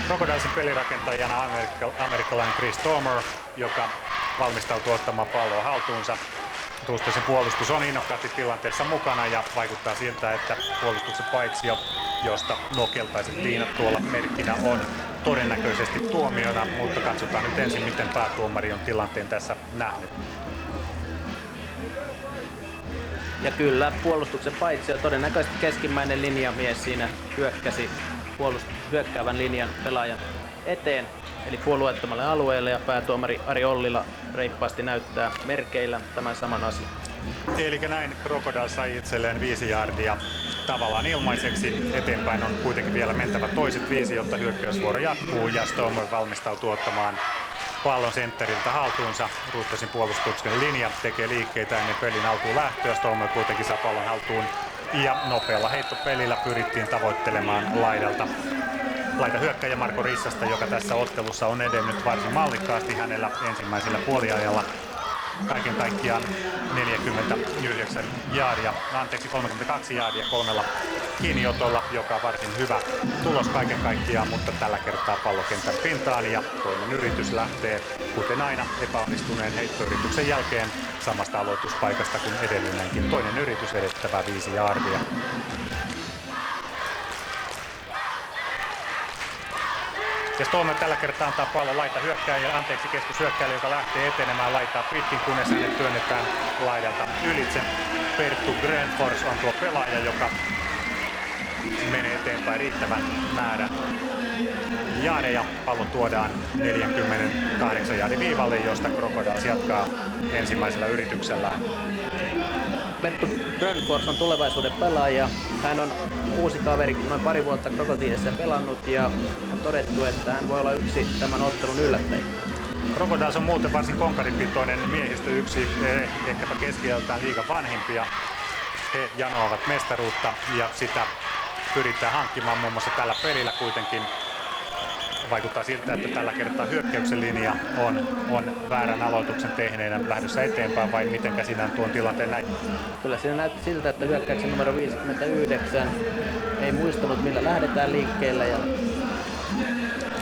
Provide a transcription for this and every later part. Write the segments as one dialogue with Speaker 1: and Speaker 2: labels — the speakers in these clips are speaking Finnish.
Speaker 1: Crocodilesin pelirakentajana amerikkalainen Chris Tomer, joka valmistautuu ottamaan palloa haltuunsa. Roosters puolustus on innokkaasti tilanteessa mukana ja vaikuttaa siltä, että puolustuksen paitsio, josta nokeltaiset liinat tuolla merkkinä on todennäköisesti tuomiona, mutta katsotaan nyt ensin, miten päätuomari on tilanteen tässä nähnyt.
Speaker 2: Ja kyllä, puolustuksen paitsio todennäköisesti keskimmäinen linjamies siinä hyökkäsi hyökkäävän linjan pelaajan eteen, eli puolueettomalle alueelle, ja päätuomari Ari Ollila reippaasti näyttää merkeillä tämän saman asian.
Speaker 1: Eli näin Crocodile sai itselleen 5 jaardia tavallaan ilmaiseksi. Eteenpäin on kuitenkin vielä mentävä toiset 5, jotta hyökkäysvuoro jatkuu, ja Stormer valmistautuu ottamaan pallon sentteriltä haltuunsa. Roostersin puolustuksen linja tekee liikkeitä ennen pelin alkuun lähtöä. Stormer kuitenkin saa pallon haltuun ja nopealla heittopelillä pyrittiin tavoittelemaan laidalta hyökkäjä Marko Rissasta, joka tässä ottelussa on edennyt varsin mallikkaasti hänellä ensimmäisellä puoliajalla. Kaiken kaikkiaan 32 jaaria 3 kiinniotolla, joka on varsin hyvä tulos kaiken kaikkiaan, mutta tällä kertaa pallokentän pintaan ja toinen yritys lähtee kuten aina epäonnistuneen heittoyrityksen jälkeen samasta aloituspaikasta kuin edellinenkin. Toinen yritys edettävä 5 jaardia. Ja Stormer tällä kertaa antaa pallon keskushyökkääjälle, joka lähtee etenemään laitaa pitkin, kunnes hänet työnnetään laidalta ylitse. Perttu Grönfors on tuo pelaaja, joka menee eteenpäin riittävän määrän jaareja. Pallo tuodaan 48 jaardin viivalle, josta Crocodiles jatkaa ensimmäisellä yrityksellään.
Speaker 2: Perttu Grönfors on tulevaisuuden pelaaja. Hän on uusi kaveri, noin pari vuotta Crocodilesissa pelannut, ja on todettu, että hän voi olla yksi tämän ottelun yllättäjä.
Speaker 1: Crocodiles on muuten varsin konkaripitoinen miehistö, yksi ehkäpä keski-iältään liigan vanhimpia. He janoavat mestaruutta ja sitä pyritään hankkimaan muun muassa tällä pelillä kuitenkin. Vaikuttaa siltä, että tällä kertaa hyökkäyksen linja on väärän aloituksen tehneenä lähdössä eteenpäin, vai miten sinä tuon tilanteen näin?
Speaker 2: Kyllä siinä näytti siltä, että hyökkäyksen numero 59 ei muistanut millä lähdetään liikkeelle, ja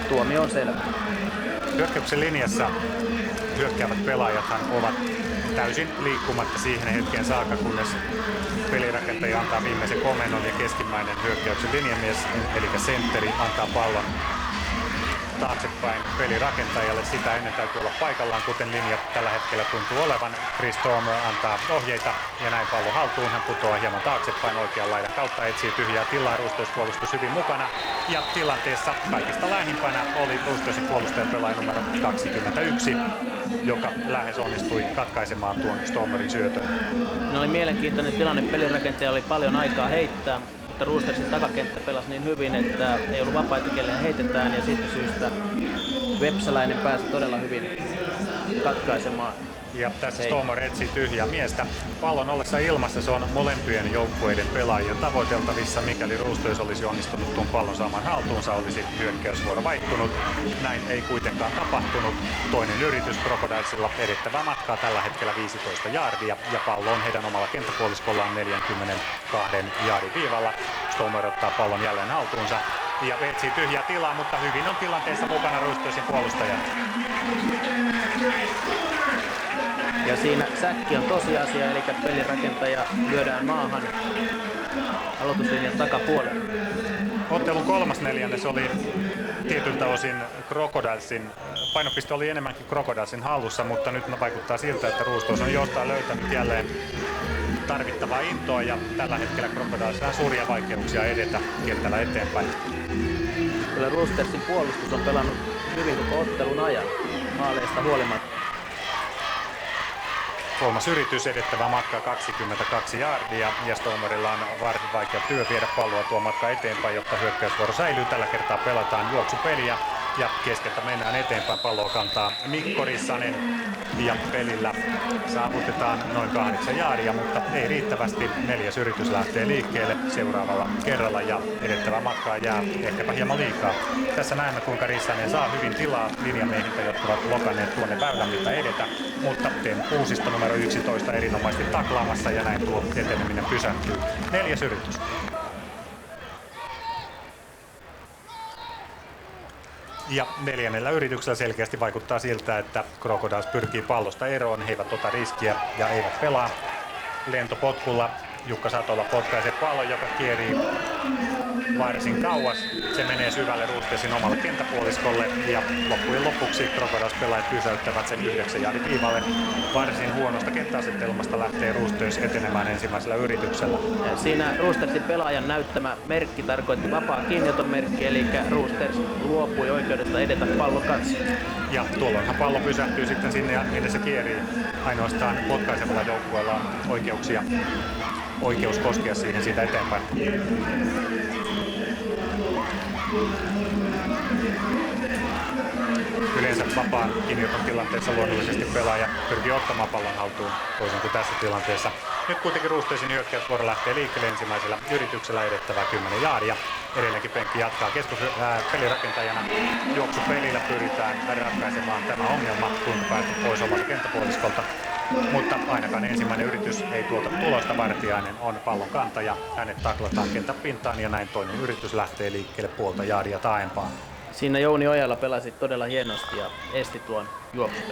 Speaker 2: tuomio on selvä.
Speaker 1: Hyökkäyksen linjassa hyökkäävät pelaajathan ovat täysin liikkumatta siihen hetkeen saakka, kunnes pelirakentaja antaa viimeisen komennon ja keskimmäinen hyökkäyksen linjamies, eli sentteri, antaa pallon taaksepäin pelirakentajalle. Sitä ennen täytyy olla paikallaan, kuten linja tällä hetkellä tuntuu olevan. Chris Tomer antaa ohjeita ja näin pallo haltuun. Hän putoaa hieman taaksepäin oikean laidan kautta, etsii tyhjää tilaa. Roosters puolustus hyvin mukana. Ja tilanteessa kaikista lähimpänä oli Roostersin puolustajan pelaaja numero 21, joka lähes onnistui katkaisemaan tuon Stormerin syötön.
Speaker 2: No, oli mielenkiintoinen tilanne. Pelirakentaja oli paljon aikaa heittää, mutta Roostersin takakenttä pelasi niin hyvin, että ei ollut vapaita, kelle heitetään, ja siitä syystä Vepsäläinen pääsi todella hyvin katkaisemaan.
Speaker 1: Ja tässä Stormer etsii tyhjää miestä. Pallon ollessa ilmassa se on molempien joukkueiden pelaajien tavoiteltavissa. Mikäli Roosters olisi onnistunut tuon pallon saamaan haltuunsa, olisi hyökkäysvuoro vaihtunut. Näin ei kuitenkaan tapahtunut. Toinen yritys Crocodilesilla edettävää matkaa tällä hetkellä 15 jaardia, ja pallo on heidän omalla kenttäpuoliskollaan 42 jaardin viivalla. Stormer ottaa pallon jälleen haltuunsa ja etsii tyhjää tilaa, mutta hyvin on tilanteessa mukana Roostersin puolustajat.
Speaker 2: Ja siinä säkki on tosiasia, eli pelirakentaja lyödään maahan aloituslinjan takapuolelle.
Speaker 1: Ottelun 3/4 oli tietyltä osin Crocodilesin, painopiste oli enemmänkin Crocodilesin hallussa, mutta nyt vaikuttaa siltä, että Roosters on jostain löytänyt jälleen tarvittavaa intoa, ja tällä hetkellä Crocodiles on suuria vaikeuksia edetä kentällä eteenpäin.
Speaker 2: Kyllä Roostersin puolustus on pelannut hyvin koko ottelun ajan maaleista huolimatta.
Speaker 1: Kolmas yritys edettävä matka 22 jaardia, ja Stormerilla on varsin vaikea työ viedä palloa tuo matka eteenpäin, jotta hyökkäysvuoro säilyy. Tällä kertaa pelataan juoksupeliä ja keskeltä mennään eteenpäin. Palloa kantaa Mikko Rissanen ja pelillä saavutetaan noin 8 jaardia, mutta ei riittävästi. 4. yritys lähtee liikkeelle seuraavalla kerralla ja edettävää matkaa jää ehkäpä hieman liikaa. Tässä näemme, kuinka Rissanen saa hyvin tilaa linjamiehiltä, jotka ovat lokanneet tuonne väylän mitä edetä, mutta Teemu Kuusisto numero 11 erinomaisesti taklaamassa, ja näin tuo eteneminen pysähtyy. 4. yritys. Ja neljännellä yrityksellä selkeästi vaikuttaa siltä, että Crocodiles pyrkii pallosta eroon. He eivät ota riskiä ja eivät pelaa. Lentopotkulla Jukka Satola potkaisee pallon, joka kierii varsin kauas. Se menee syvälle Roostersin omalle kenttäpuoliskolle ja loppujen lopuksi Crocodiles-pelaajat pysäyttävät sen 9 jaardin viivalle. Varsin huonosta kenttäasetelmasta lähtee Roosters etenemään ensimmäisellä yrityksellä.
Speaker 2: Siinä Roostersin pelaajan näyttämä merkki tarkoitti vapaa kiinnioton merkki, eli Roosters luopui oikeudesta edetä pallon kanssa.
Speaker 1: Ja tuolloinhan pallo pysähtyy sitten sinne ja minne se kierii. Ainoastaan potkaisevalla joukkueella on oikeus koskea siihen siitä eteenpäin. Yleensä vapaan kiinnioton tilanteessa luonnollisesti pelaaja pyrkii ottamaan pallon haltuun, toisin kuin tässä tilanteessa. Nyt kuitenkin Roostersin hyökkäysvuoro lähtee liikkeelle ensimmäisellä yrityksellä edettävää 10 jaaria. Edelleenkin penkki jatkaa pelirakentajana. Juoksupelillä pyritään ratkaisemaan tämä ongelma, kun päästä pois omalta kenttäpuoliskolta. Mutta ainakaan ensimmäinen yritys ei tuota tulosta. Vartiainen on pallon kantaja. Hänet taklataan kenttäpintaan ja näin toinen yritys lähtee liikkeelle puolta jaaria taaempaa.
Speaker 2: Siinä Jouni Ojala pelasi todella hienosti ja esti tuon juoksun.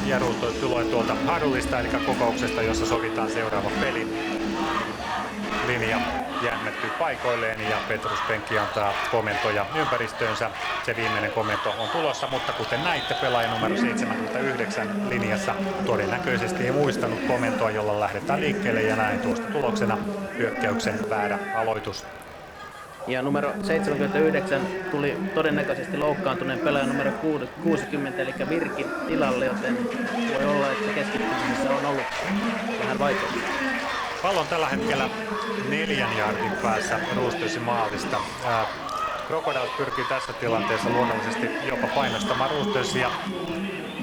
Speaker 1: Ja Roosters tulee tuolta Hadullista, eli kokouksesta, jossa sovitaan seuraava peli. Linja jännettyy paikoilleen ja Petrus Penkki antaa komentoja ympäristöönsä. Se viimeinen komento on tulossa, mutta kuten näitte, pelaaja numero 79 linjassa todennäköisesti ei muistanut komentoa, jolla lähdetään liikkeelle ja näin tuosta tuloksena hyökkäyksen väärä aloitus.
Speaker 2: Ja numero 79 tuli todennäköisesti loukkaantuneen pelaajan numero 60, eli Virkin tilalle, joten voi olla, että keskittymisessä on ollut vähän vaikeuksia.
Speaker 1: Pallo on tällä hetkellä 4 jaardin päässä Roostersin maalista. Crocodiles pyrkii tässä tilanteessa luonnollisesti jopa painostamaan Roostersia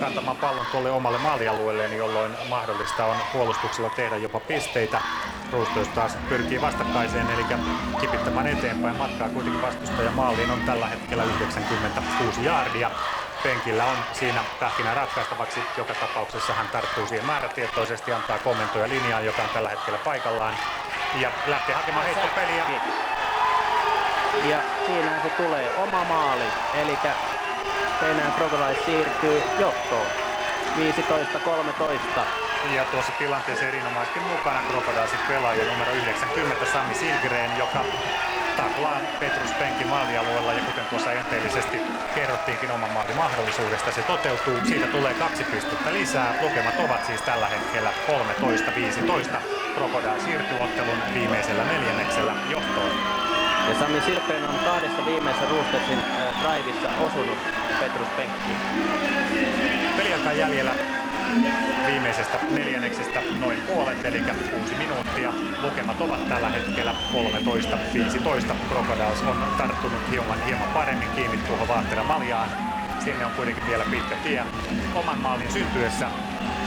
Speaker 1: kantamaan pallon tuolle omalle maalialueelleen, jolloin mahdollista on puolustuksella tehdä jopa pisteitä. Roosters taas pyrkii vastakkaiseen, eli kipittämään eteenpäin. Matkaa kuitenkin vastustajan maaliin on tällä hetkellä 96 jaardia. Penkillä on siinä pähkinä ratkaistavaksi. Joka tapauksessa hän tarttuu siihen määrätietoisesti, antaa komentoja linjaan, joka on tällä hetkellä paikallaan. Ja lähtee hakemaan heittopeliä.
Speaker 2: Ja siinähän se tulee oma maali, eli Seinäjoen Crocodiles siirtyy johtoon. 15-13.
Speaker 1: Ja tuossa tilanteessa erinomaisesti mukana Crocodilesin pelaaja numero 90 Sami Silgren, joka taklaa Petrus Penkin maalialueella ja kuten tuossa enteellisesti kerrottiinkin oman maalin mahdollisuudesta, se toteutuu. Siitä tulee 2 pistettä lisää. Lukemat ovat siis tällä hetkellä 13-15. Crocodiles siirtyy ottelun viimeisellä neljänneksellä johtoon.
Speaker 2: Ja Sami Silgren on 2 viimeisessä Roostersin driveissa osunut Petrus Penkkiin.
Speaker 1: Peliaikaa jäljellä viimeisestä neljänneksestä noin puolet, eli 6 minuuttia. Lukemat ovat tällä hetkellä 13-15. Crocodiles on tarttunut hieman paremmin kiinni tuohon Vaahtera-Maljaan. Sinne on kuitenkin vielä pitkä tie. Oman maalin syntyessä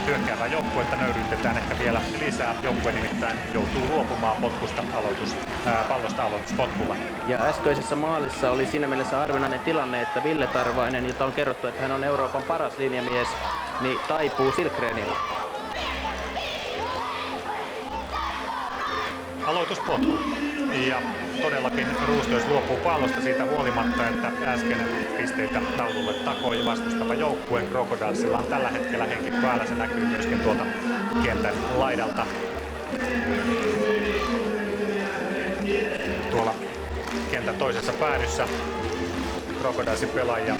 Speaker 1: hyökkäävää joukkuetta nöyryytetään ehkä vielä lisää. Joukkue nimittäin joutuu luopumaan pallosta aloituspotkulla.
Speaker 2: Ja äskeisessä maalissa oli siinä mielessä harvinainen tilanne, että Ville Tarvainen, jota on kerrottu, että hän on Euroopan paras linjamies, niin taipuu Silgrenille.
Speaker 1: Aloituspotku. Ja todellakin Roosters luopuu pallosta siitä huolimatta, että äsken pisteitä taululle takoi vastustava joukkueen. Crocodilesilla on tällä hetkellä henki päällä, se näkyy myöskin tuolta kentän laidalta. Tuolla kentän toisessa päädyssä Crocodilesin pelaajia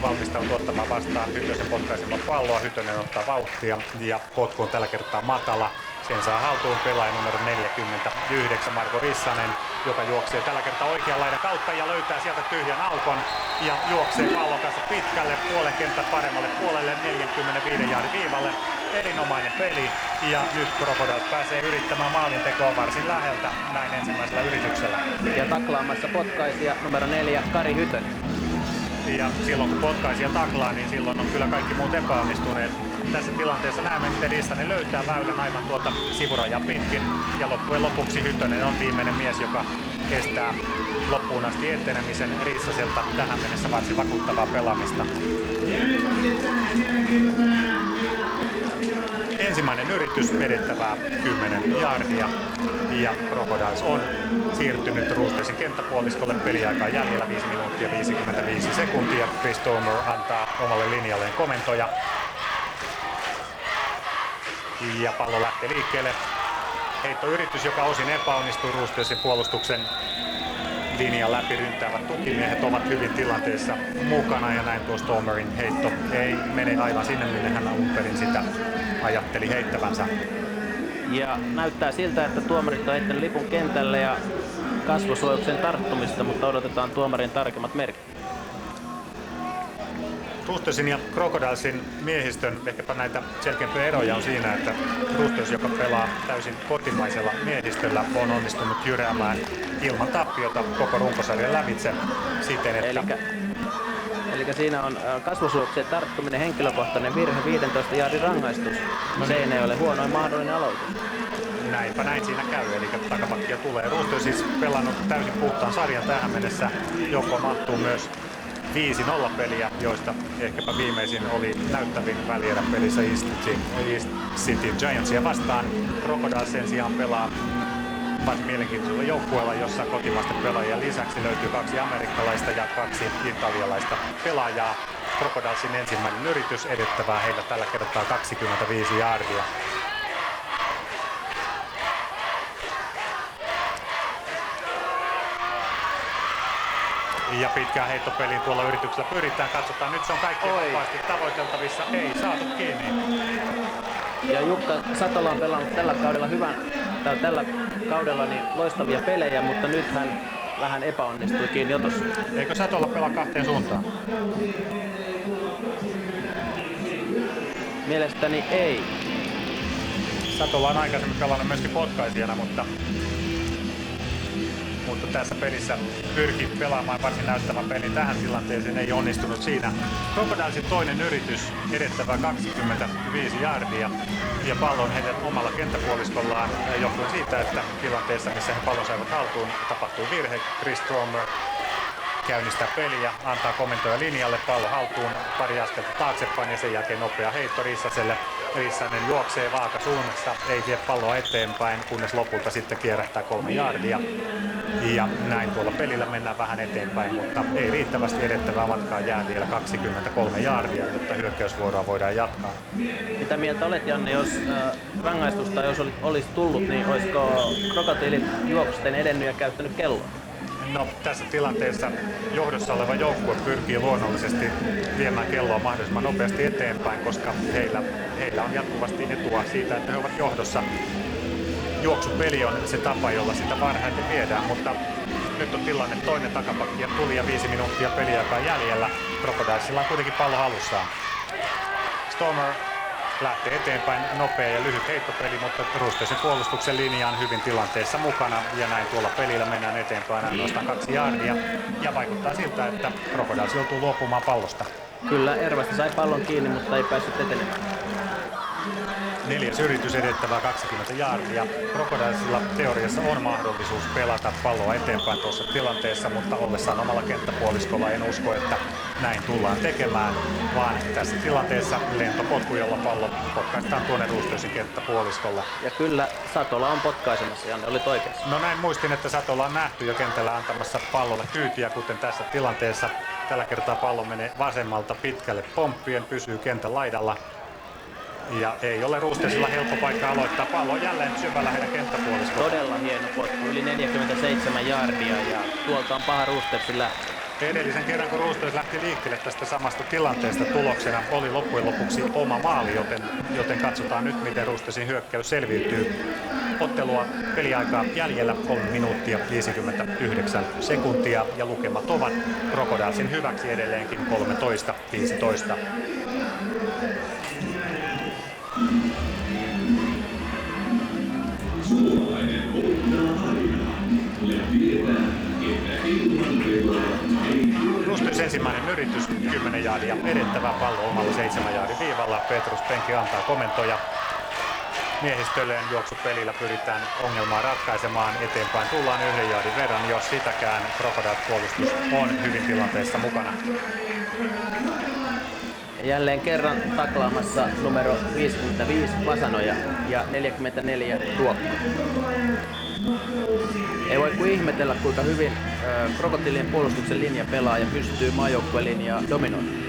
Speaker 1: valmistautuu ottamaan vastaan Hytösen potkaisemaan palloa. Hytönen ottaa vauhtia ja potku on tällä kertaa matala. Sen saa haltuun pelaaja numero 49 Marko Rissanen, joka juoksee tällä kertaa oikean laidan kautta ja löytää sieltä tyhjän aukon ja juoksee pallon kanssa pitkälle puolen kentän paremmalle puolelle 45 jaardin viivalle. Erinomainen peli ja nyt Crocodiles pääsee yrittämään maalintekoa varsin läheltä näin ensimmäisellä yrityksellä.
Speaker 2: Ja taklaamassa potkaisija numero 4 Kari Hytönen.
Speaker 1: Ja silloin kun potkaisija taklaa, niin silloin on kyllä kaikki muut epäonnistuneet. Tässä tilanteessa näemme, miten Rissanen löytää väylän aivan tuota sivurajaa pitkin. Ja loppujen lopuksi Hytönen on viimeinen mies, joka kestää loppuun asti etenemisen. Rissaselta tähän mennessä varsin vakuuttavaa pelaamista. ensimmäinen yritys edettävää 10 jaardia ja Crocodiles on siirtynyt Roosтерsin kenttäpuoliskolle. Peliaikaa jäljellä 5 minuuttia 55 sekuntia. Chris Tomer antaa omalle linjalleen komentoja. Ja pallo lähtee liikkeelle. Heittoyritys, joka osin epäonnistuu. Roosтерsin puolustuksen linjan läpi ryntäävät tukimiehet ovat hyvin tilanteessa mukana ja näin tuo Stonerin heitto ei mene aivan sinne, minne hän alun perin sitä ajatteli heittävänsä.
Speaker 2: Ja näyttää siltä, että tuomarit on heittänyt lipun kentälle ja kasvosuojauksen tarttumista, mutta odotetaan tuomarin tarkemmat merkit.
Speaker 1: Roosтерsin ja Crocodilesin miehistön ehkäpä näitä selkeämpiä eroja on siinä, että Roosters, joka pelaa täysin kotimaisella miehistöllä, on onnistunut jyräämään ilman tappiota koko runkosarjan lävitse siten, että...
Speaker 2: Eli siinä on kasvosuojauksen tarttuminen, henkilökohtainen virhe, 15 jaardin rangaistus. Se ei ole huonoin mahdollinen aloitus.
Speaker 1: Näinpä näin siinä käy, eli takapakkia tulee. Roosters siis pelannut täysin puhtaan sarjan tähän mennessä. Joko mahtuu myös 5-0 peliä, joista ehkäpä viimeisin oli näyttävin välierä pelissä East City Giantsia vastaan. Crocodiles sen sijaan pelaa varsin mielenkiintoisella joukkueella, jossa kotimaisten pelaajien lisäksi löytyy 2 amerikkalaista ja 2 italialaista pelaajaa. Crocodilesin ensimmäinen yritys edettävää heillä tällä kertaa 25 jaardia. Ja pitkään heittopeliin tuolla yrityksellä pyritään. Katsotaan, nyt se on kaikkein vapaasti tavoiteltavissa. Ei saatu kiinni.
Speaker 2: Ja Jukka Satola on pelannut tällä kaudella niin loistavia pelejä, mutta nyt hän vähän epäonnistui kiinni otossa.
Speaker 1: Eikö Satola pelaa kahteen suuntaan?
Speaker 2: Mielestäni ei.
Speaker 1: Satola on aikaisemmin pelannut myöskin potkaisijana, mutta tässä pelissä pyrki pelaamaan varsin näyttävän pelin tähän tilanteeseen, ei onnistunut siinä. Crocodilesin toinen yritys edettävää 25 jaardia ja pallon heidän omalla kenttäpuoliskollaan johtuen siitä, että tilanteessa, missä he pallon saivat haltuun, tapahtuu virhe. Chris Tomer käynnistää peliä, antaa komentoja linjalle, pallo haltuun, pari askelta taaksepäin ja sen jälkeen nopea heitto Rissaselle. Rissanen juoksee vaakasuunnassa, ei vie palloa eteenpäin, kunnes lopulta sitten kierrähtää 3 jaardia. Ja näin tuolla pelillä mennään vähän eteenpäin, mutta ei riittävästi edettävää matkaa, jää vielä 23 jaardia, jotta hyökkäysvuoroa voidaan jatkaa.
Speaker 2: Mitä mieltä olet, Janne, jos rangaistusta jos olisi tullut, niin olisiko Crocodilet juoksusten edennyt ja käyttänyt kelloa?
Speaker 1: No, tässä tilanteessa johdossa oleva joukkue pyrkii luonnollisesti viemään kelloa mahdollisimman nopeasti eteenpäin, koska heillä on jatkuvasti etua siitä, että he ovat johdossa. Juoksupeli on se tapa, jolla sitä parhaiten viedään, mutta nyt on tilanne, toinen takapakki ja tuli ja 5 minuuttia peliaikaa jäljellä. Crocodilesilla on kuitenkin pallo halussaan. Stoner lähtee eteenpäin, nopea ja lyhyt heittopeli, mutta Roosτερsin puolustuksen linja on hyvin tilanteessa mukana ja näin tuolla pelillä mennään eteenpäin ainoastaan 2 jaardia ja vaikuttaa siltä, että Crocodiles joutuu luopumaan pallosta.
Speaker 2: Kyllä, Ervasti sai pallon kiinni, mutta ei päässyt etenemään.
Speaker 1: 4. yritys edettävää 20 jaardia. Crocodilesilla teoriassa on mahdollisuus pelata palloa eteenpäin tuossa tilanteessa, mutta ollessaan omalla kenttäpuoliskolla en usko, että näin tullaan tekemään, vaan tässä tilanteessa lentopotku, jolla pallo potkaistaan tuonne Roosтерsin kenttäpuoliskolle.
Speaker 2: Ja kyllä Satola on potkaisemassa, Janne oli oikeassa.
Speaker 1: No näin muistin, että Satola on nähty jo kentällä antamassa pallolle kyytiä, kuten tässä tilanteessa. Tällä kertaa pallo menee vasemmalta pitkälle pomppien, pysyy kentän laidalla. Ja ei ole Roostersilla helppo paikka aloittaa. Pallo on jälleen syvällä heidän kenttäpuoliskolla.
Speaker 2: Todella hieno potku, yli 47 jaardia ja tuolta on paha Roostersin lähtö.
Speaker 1: Edellisen kerran, kun Roosters lähti liikkeelle tästä samasta tilanteesta, tuloksena oli loppujen lopuksi oma maali, joten katsotaan nyt, miten Roostersin hyökkäys selviytyy. Ottelua peliaikaa jäljellä 3 minuuttia 59 sekuntia ja lukemat ovat Crocodilesin hyväksi edelleenkin 13-15. Roosters ensimmäinen yritys, 10 jaardia edettävä pallo omalla 7 jaardin viivalla. Petrus Penki antaa komentoja miehistölleen. Juoksupelillä pyritään ongelmaa ratkaisemaan. Eteenpäin tullaan 1 jaardin verran, jos sitäkään. Crocodiles puolustus on hyvin tilanteessa mukana.
Speaker 2: Ja jälleen kerran taklaamassa numero 55 Vasanoja ja 44 Tuokko. Ei voi kuin ihmetellä, kuinka hyvin Krokotiilien puolustuksen linjapelaaja pystyy maajoukkueen linjaa dominoimaan.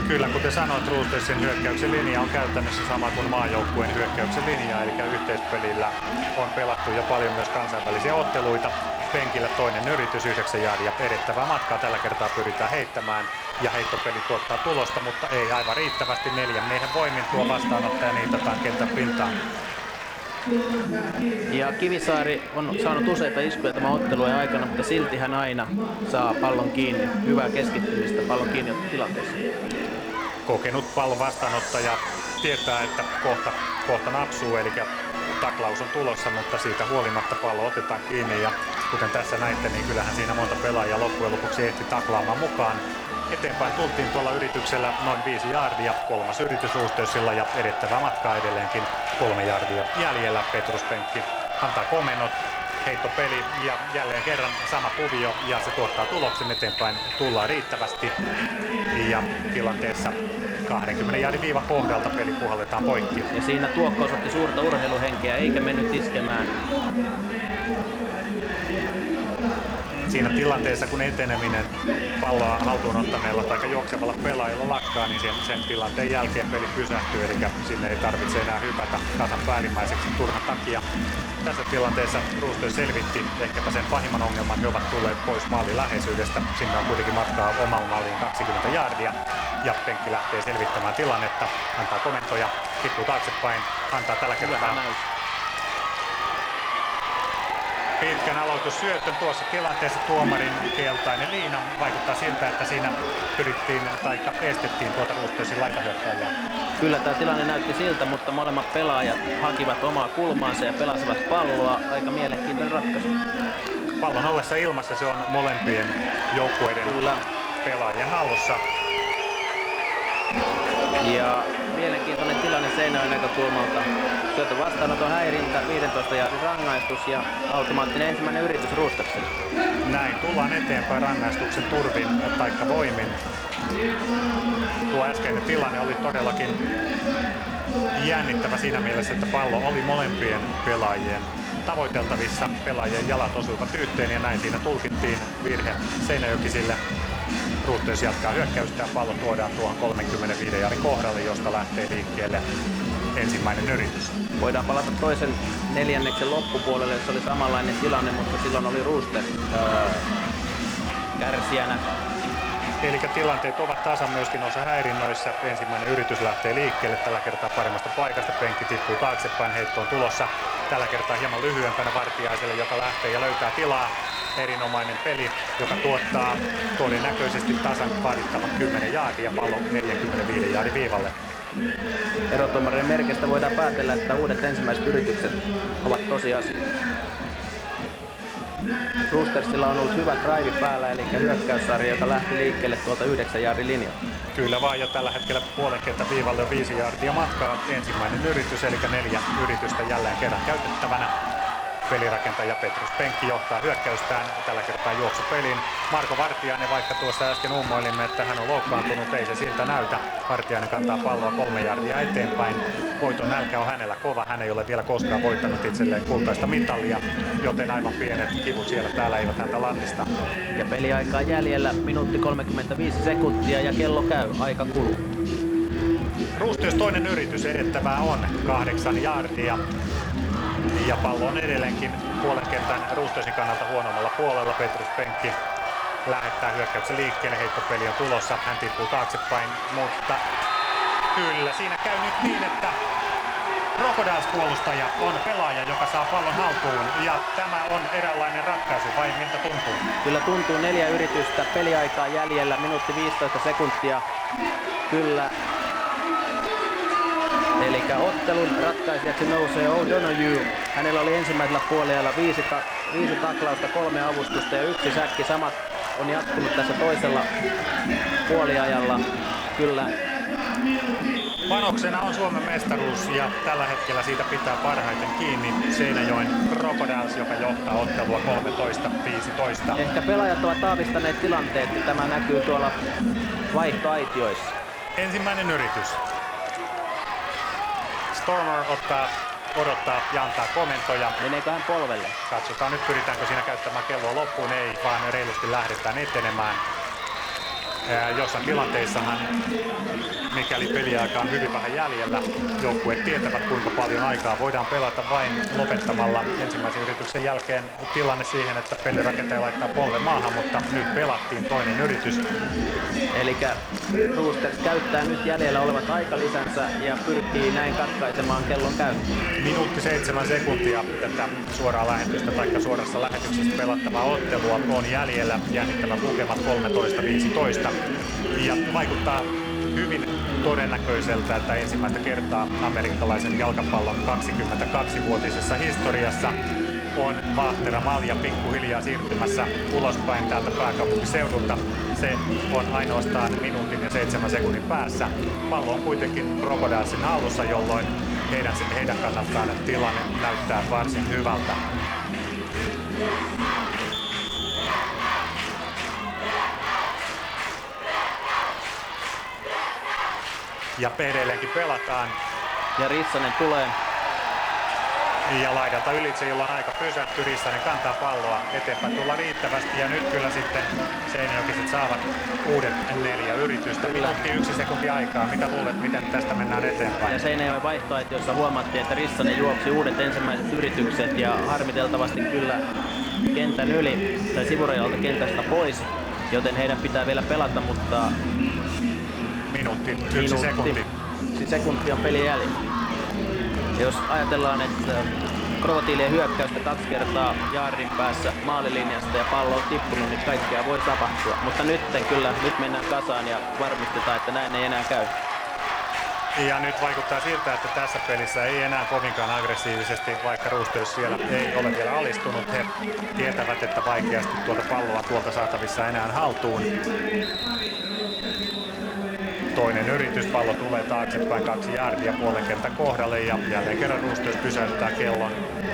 Speaker 1: Kyllä, kuten sanoit, Roostersin hyökkäyksen linja on käytännössä sama kuin maajoukkueen hyökkäyksen linja, eli yhteispelillä on pelattu jo paljon myös kansainvälisiä otteluita. Penkillä toinen yritys, 9 jardia edettävää matkaa. Tällä kertaa pyritään heittämään ja heittopeli tuottaa tulosta, mutta ei aivan riittävästi. 4 miehen voimin tuo vastaanottaja niitataan kentän pintaan.
Speaker 2: Ja Kivisaari on saanut useita iskuja tämän ottelun aikana, mutta silti hän aina saa pallon kiinni. Hyvää keskittymistä pallon kiinni tilanteessa.
Speaker 1: Kokenut pallon vastaanottaja tietää, että kohta napsuu, eli taklaus on tulossa, mutta siitä huolimatta pallo otetaan kiinni. Ja kuten tässä näitte, niin kyllähän siinä monta pelaajaa loppujen lopuksi ehti taklaamaan mukaan. Eteenpäin tultiin tuolla yrityksellä noin 5 jardia, 3. yritys Roostersilla ja edettävää matkaa edelleenkin 3 jardia jäljellä. Petrus Penkki antaa komennot, heittopeli ja jälleen kerran sama kuvio ja se tuottaa tuloksen. Eteenpäin tullaan riittävästi ja tilanteessa 20 jardin viivan kohdalta peli puhalletaan poikki.
Speaker 2: Ja siinä Tuokko osoitti suurta urheiluhenkeä eikä mennyt iskemään.
Speaker 1: Siinä tilanteessa, kun eteneminen palloa haltuun ottaneella tai juoksevalla pelaajalla lakkaa, niin sen tilanteen jälkeen peli pysähtyy, eli sinne ei tarvitse enää hypätä kasan päällimmäiseksi turhan takia. Tässä tilanteessa Roosters selvitti ehkäpä sen pahimman ongelman, he ovat tulleet pois maalin läheisyydestä. Sinne on kuitenkin matkaa oman maaliin 20 jardia ja Penkki lähtee selvittämään tilannetta, antaa komentoja, tippuu taaksepäin, antaa tällä kertaa pitkän aloitussyötön tuossa tilanteessa tuomarin keltainen liina. Vaikuttaa siltä, että siinä pyrittiin tai estettiin tuota Roostersin laitahyökkääjää.
Speaker 2: Kyllä tämä tilanne näytti siltä, mutta molemmat pelaajat hakivat omaa kulmaansa ja pelasivat palloa. Aika mielenkiintoinen ratkaisu.
Speaker 1: Pallon ollessa ilmassa se on molempien joukkueiden pelaajien hallussa.
Speaker 2: Ja mielenkiintoinen tilanne Seinäjoen näkökulmalta. Syötön vastaanoton häirintä, 15 jardin rangaistus ja automaattinen ensimmäinen yritys Roostersille.
Speaker 1: Näin, tullaan eteenpäin rangaistuksen turvin taikka voimin. Tuo äskeinen tilanne oli todellakin jännittävä siinä mielessä, että pallo oli molempien pelaajien tavoiteltavissa. Pelaajien jalat osuivat yhteen ja näin siinä tulkittiin virhe Seinäjokisille. Roosters jatkaa hyökkäystä ja pallo tuodaan tuohon 35 jardin kohdalle, josta lähtee liikkeelle ensimmäinen yritys.
Speaker 2: Voidaan palata toisen neljänneksen loppupuolelle, jossa oli samanlainen tilanne, mutta silloin oli Roosters kärsijänä.
Speaker 1: Eli tilanteet ovat tasan myöskin osa häirinnöissä. Ensimmäinen yritys lähtee liikkeelle, tällä kertaa paremmasta paikasta. Penkki tippuu taaksepäin, heitto on tulossa. Tällä kertaa hieman lyhyempänä Vartiaiselle, joka lähtee ja löytää tilaa. Erinomainen peli, joka tuottaa todennäköisesti tasan vaadittavat 10 jaardia pallo 45 jaardin viivalle.
Speaker 2: Erotuomarien merkistä voidaan päätellä, että uudet ensimmäiset yritykset ovat tosiasia. Roostersilla on ollut hyvä drive päällä, eli hyökkäyssarja, joka lähti liikkeelle tuolta 9 jaardin linjalta.
Speaker 1: Kyllä vaan, ja tällä hetkellä puolen kentän viivalle on 5 jaardia matkaa. Ensimmäinen yritys, eli 4 yritystä jälleen kerran käytettävänä. Pelirakentaja Petrus Penkki johtaa hyökkäystään tällä kertaa juoksupeliin. Marko Vartiainen, vaikka tuossa äsken ummoilimme, että hän on loukkaantunut, ei se siltä näytä. Vartiainen kantaa palloa 3 jardia eteenpäin. Voiton nälkä on hänellä kova. Hän ei ole vielä koskaan voittanut itselleen kultaista mitalia, joten aivan pienet kivut siellä täällä eivät häntä lannista.
Speaker 2: Ja peliaikaa jäljellä minuutti 35 sekuntia ja kello käy, aika kuluu.
Speaker 1: Roosters toinen yritys edettävää on 8 jardia. Ja pallo on edelleenkin puolen kentän Roostersin kannalta huonommalla puolella. Petrus Penkki lähettää hyökkäyksen liikkeelle, heittopeli on tulossa, hän tippuu taaksepäin, mutta kyllä siinä käy nyt niin, että Crocodiles-puolustaja on pelaaja, joka saa pallon haltuun ja tämä on eräänlainen ratkaisu, vai miltä tuntuu?
Speaker 2: Kyllä tuntuu, 4 yritystä, peliaikaa jäljellä, minuutti 15 sekuntia, kyllä. Eli ottelun ratkaisijaksi nousee O'Donoghue. Hänellä oli ensimmäisellä puolella 5 taklausta, 3 avustusta ja 1 säkki. Samat on jatkunut tässä toisella puoliajalla. Kyllä.
Speaker 1: Panoksena on Suomen mestaruus ja tällä hetkellä siitä pitää parhaiten kiinni Seinäjoen Crocodiles, joka johtaa ottelua 13-15.
Speaker 2: Ehkä pelaajat ovat aavistaneet tilanteet, että tämä näkyy tuolla vaihtoaitioissa.
Speaker 1: Ensimmäinen yritys. Stormer odottaa ja antaa komentoja.
Speaker 2: Meneekö hän polvelle?
Speaker 1: Katsotaan nyt, pyritäänkö siinä käyttämään kelloa loppuun. Ei, vaan reilusti lähdetään etenemään. Jossain tilanteissahan, mikäli peliaika on hyvin vähän jäljellä, joukkueet tietävät kuinka paljon aikaa voidaan pelata vain lopettamalla ensimmäisen yrityksen jälkeen tilanne siihen, että pelirakentaja laittaa polven maahan, mutta nyt pelattiin toinen yritys.
Speaker 2: Eli Roosters käyttää nyt jäljellä olevat aikalisänsä ja pyrkii näin katkaisemaan kellon käyttöön.
Speaker 1: Minuutti 7 sekuntia tätä suoraa lähetystä tai suorassa lähetyksessä pelattavaa ottelua on jäljellä. Jännittävät lukemat 13-15. Ja vaikuttaa hyvin todennäköiseltä, että ensimmäistä kertaa amerikkalaisen jalkapallon 22-vuotisessa historiassa on Vaahtera Malja pikkuhiljaa siirtymässä ulospäin täältä pääkaupunkiseudulta. Se on ainoastaan minuutin ja 7 sekunnin päässä. Pallo on kuitenkin Crocodilesin hallussa, jolloin heidän kannaltaan tilanne näyttää varsin hyvältä. Ja edelleenkin pelataan.
Speaker 2: Ja Rissanen tulee.
Speaker 1: Ja laidalta ylitse, jolla on aika pysähty. Rissanen kantaa palloa eteenpäin tulla riittävästi. Ja nyt kyllä sitten seinäjokiset saavat uudet 4 yritystä. Minuutti 1 sekunti aikaa. Mitä luulet, miten tästä mennään eteenpäin?
Speaker 2: Ja Seinäjoen vaihtoehtoissa huomattiin, että Rissanen juoksi uudet ensimmäiset yritykset ja harmiteltavasti kyllä kentän yli tai sivurajalta kentästä pois. Joten heidän pitää vielä pelata, mutta
Speaker 1: Minuutti, 1 sekunti.
Speaker 2: 1 sekunti on peli jäljellä. Jos ajatellaan, että Kroatiilien hyökkäystä 2 kertaa jaarin päässä maalilinjasta ja pallo on tippunut, niin kaikkea voi tapahtua. Mutta nyt mennään kasaan ja varmistetaan, että näin ei enää käy.
Speaker 1: Ja nyt vaikuttaa siltä, että tässä pelissä ei enää kovinkaan aggressiivisesti, vaikka Roosters siellä ei ole vielä alistunut. He tietävät, että vaikeasti tuota palloa tuolta saatavissa enää haltuun. Toinen yritys, pallo tulee taaksepäin 2 jaardia puolen kentän kohdalle ja jälleen kerran Roosters pysäyttää kellon.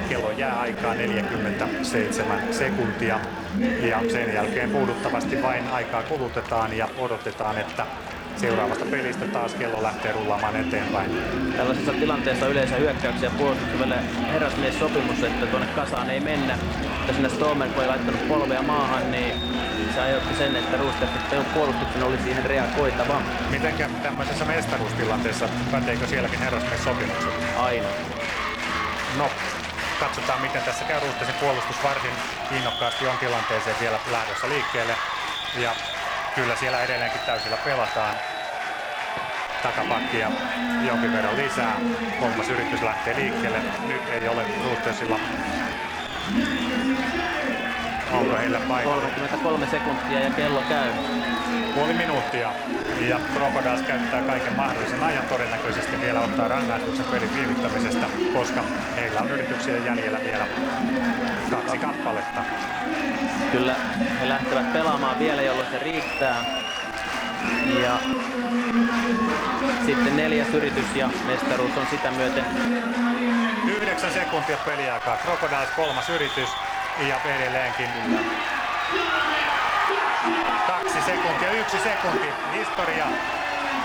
Speaker 1: Kello jää aikaa 47 sekuntia ja sen jälkeen puuduttavasti vain aikaa kulutetaan ja odotetaan, että seuraavasta pelistä taas kello lähtee rullaamaan eteenpäin.
Speaker 2: Tällaisessa tilanteessa yleensä hyökkäyksiä puolustukselle herrasmies-sopimus, että tuonne kasaan ei mennä. Mutta siinä Stormer, kun ei laittanut polvea maahan, niin se aiheutti sen, että Roostersin puolustuksen oli siihen reagoitava.
Speaker 1: Mitenkä tämmöisessä mestaruustilanteessa, päteekö sielläkin herrasmies-sopimukset?
Speaker 2: Aina.
Speaker 1: No, katsotaan miten tässä käy. Roostersin puolustus varsin innokkaasti on tilanteeseen vielä lähdössä liikkeelle. Ja kyllä siellä edelleenkin täysillä pelataan. Takapakkia jonkin verran lisää. 3. yritys lähtee liikkeelle. Nyt ei ole Roostersilla. Onko heillä paikka?
Speaker 2: 33 sekuntia ja kello käy.
Speaker 1: Puoli minuuttia. Ja Crocodiles käyttää kaiken mahdollisen ajan todennäköisesti vielä ottaa rangaistuksen pelin viivyttämisestä, koska heillä on yrityksiä jäljellä vielä 2 kappaletta.
Speaker 2: Kyllä he lähtevät pelaamaan vielä, jolloin se riittää. Ja sitten 4. yritys ja mestaruus on sitä myöten.
Speaker 1: 9 sekuntia peliaikaa. Crocodiles 3. yritys ja edelleenkin 2 sekuntia, 1 sekunti.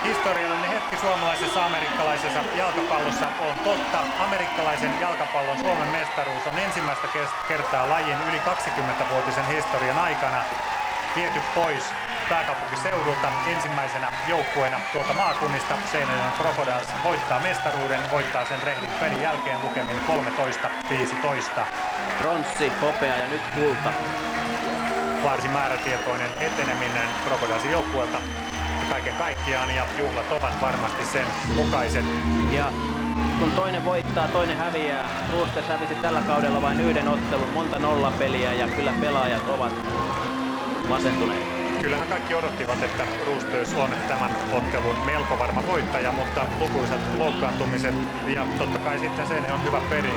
Speaker 1: Historiallinen hetki suomalaisessa amerikkalaisessa jalkapallossa on totta. Amerikkalaisen jalkapallon Suomen mestaruus on ensimmäistä kertaa lajin yli 20-vuotisen historian aikana viety pois pääkaupunkiseudulta ensimmäisenä joukkueena tuolta maakunnista. Seinäjoen Crocodiles voittaa mestaruuden, voittaa sen rehdin pelin jälkeen lukemin 13-15.
Speaker 2: Bronssi, hopea ja nyt kulta.
Speaker 1: Varsin määrätietoinen eteneminen Crocodilesin joukkueelta kaiken kaikkiaan ja juhlat ovat varmasti sen mukaiset.
Speaker 2: Ja kun toinen voittaa, toinen häviää. Roosters hävisi tällä kaudella vain 1 ottelun, monta nollapeliä ja kyllä pelaajat ovat masentuneet.
Speaker 1: Kyllähän kaikki odottivat, että Roosters on tämän ottelun melko varma voittaja, mutta lukuisat loukkaantumiset ja totta kai sitten se on hyvä peli.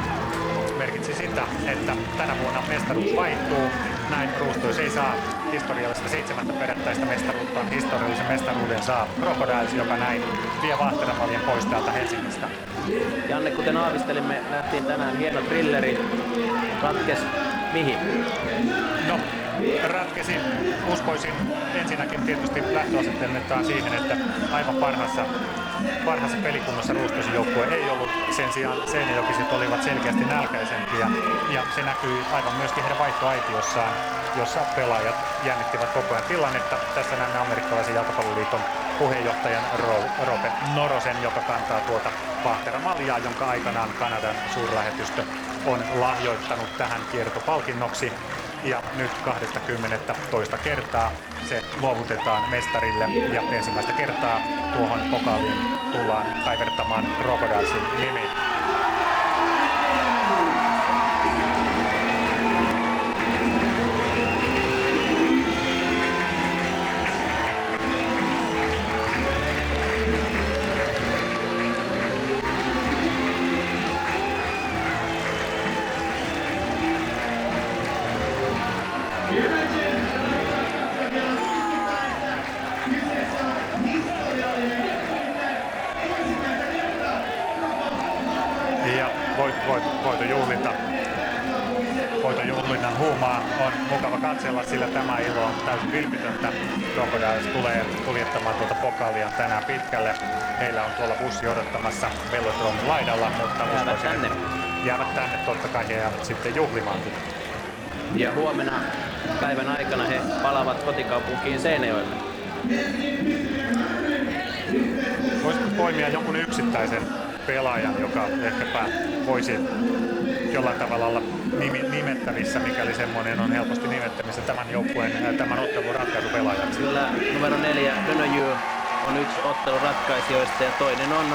Speaker 1: Merkitsi sitä, että tänä vuonna mestaruus vaihtuu. Näin Roosters ei saa historiallista 7. perättäistä mestaruutta. Historiallisen mestaruuden saa Crocodiles, joka näin vie Vaahtera Maljan pois täältä Helsingistä.
Speaker 2: Janne, kuten aavistelimme, nähtiin tänään hieno thrilleri. Katkes mihin?
Speaker 1: No, ratkesi, uskoisin ensinnäkin tietysti lähtöasenteeltaan siihen, että aivan parhaassa pelikunnossa Roosтерsin joukkue ei ollut. Sen sijaan seinäjokiset olivat selkeästi nälkäisempiä ja se näkyi aivan myöskin heidän vaihtoaitiossaan, jossa pelaajat jännittivät koko ajan tilannetta. Tässä näemme amerikkalaisen jalkapalloliiton puheenjohtajan Roope Norosen, joka kantaa tuota Vaahtera-maljaa, jonka aikanaan Kanadan suurlähetystö on lahjoittanut tähän kiertopalkinnoksi. Ja nyt 22. kertaa se luovutetaan mestarille ja ensimmäistä kertaa tuohon pokaaliin tullaan kaivertamaan Crocodilesin nimi. Ja voitojuhlinnan huumaa on mukava katsella, sillä tämä ilo on täysin vilpitöntä. Crocodiles tulee kuljettamaan tuota pokaalia tänään pitkälle. Heillä on tuolla bussi odottamassa Velodromin laidalla, mutta jäävät tänne totta kai ja sitten juhlimaankin.
Speaker 2: Ja huomenna päivän aikana he palaavat kotikaupunkiin Seinäjoelle.
Speaker 1: Voisitko poimia jonkun yksittäisen pelaajan, joka ehkäpä voisi jollain tavalla olla nimettävissä, mikäli semmoinen on helposti nimettävissä tämän joukkueen, tämän ottelun ratkaisupelaajaksi?
Speaker 2: Kyllä numero 4 Dönöjy on yksi ottelun ratkaisijoista ja toinen on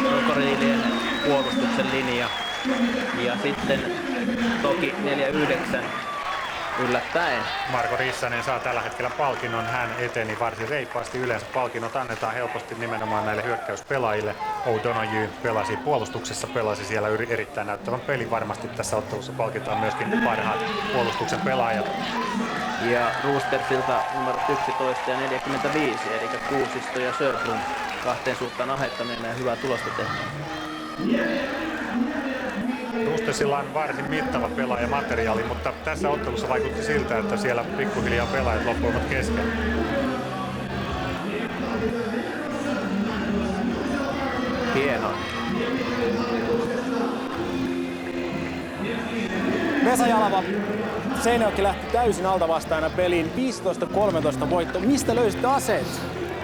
Speaker 2: Krokodilien puolustuksen linja. Ja sitten toki 4-9 yllättäen.
Speaker 1: Marko Rissanen saa tällä hetkellä palkinnon. Hän eteni varsin reippaasti. Yleensä palkinnot annetaan helposti nimenomaan näille hyökkäyspelaajille. O'Donoghue pelasi puolustuksessa, pelasi siellä erittäin näyttävän pelin. Varmasti tässä ottelussa palkitaan myöskin parhaat puolustuksen pelaajat.
Speaker 2: Ja Roostersilta numero 11 ja 45, eli Kuusisto ja Sörblom kahteen suhtaan ahettaneena ja hyvää tulosta tehdään.
Speaker 1: Roostersilla on varsin mittava pelaajamateriaali, mutta tässä ottelussa vaikutti siltä, että siellä pikkuhiljaa pelaajat loppuivat kesken.
Speaker 2: Hienoa.
Speaker 3: Vesa Jalava, Seinäjoki lähti täysin alta vastaana peliin. 15-13 voitto. Mistä löysitte aseet?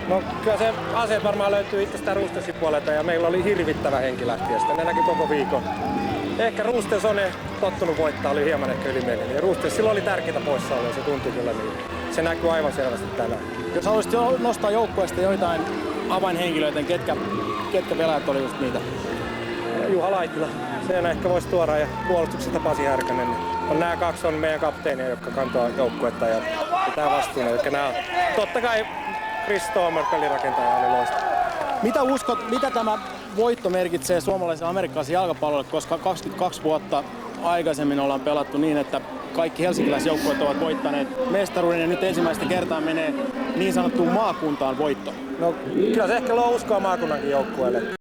Speaker 4: No kyllä se aseet varmaan löytyy itse Roostersin puolelta ja meillä oli hirvittävä henki lähtiöstä. Ne näki koko viikon. Ehkä Roosters on tottunut voittaa, oli hieman ehkä ylimielinen. Ja Roosters silloin oli tärkeää poissaoloa, se tuntui kyllä niin. Se näkyy aivan selvästi tänään.
Speaker 3: Jos haluaisit nostaa joukkueesta joitain avainhenkilöitä, ketkä pelaajat oli just niitä?
Speaker 4: Juha Laitila, sen ehkä voisi tuoda ja puolustuksesta Pasi Härkönen. Nämä kaksi on meidän kapteenia, jotka kantaa joukkuetta ja pitää vastuun. Eli nämä, totta kai Chris Stomer, pelirakentaja, oli loistava.
Speaker 3: Mitä uskot, mitä tämä voitto merkitsee suomalaisen amerikkalaisen jalkapallolle, koska 22 vuotta aikaisemmin ollaan pelattu niin, että kaikki helsinkiläisjoukkueet ovat voittaneet mestaruuden ja nyt ensimmäistä kertaa menee niin sanottuun maakuntaan voitto?
Speaker 4: No kyllä se ehkä luo uskoa maakunnankin joukkueelle.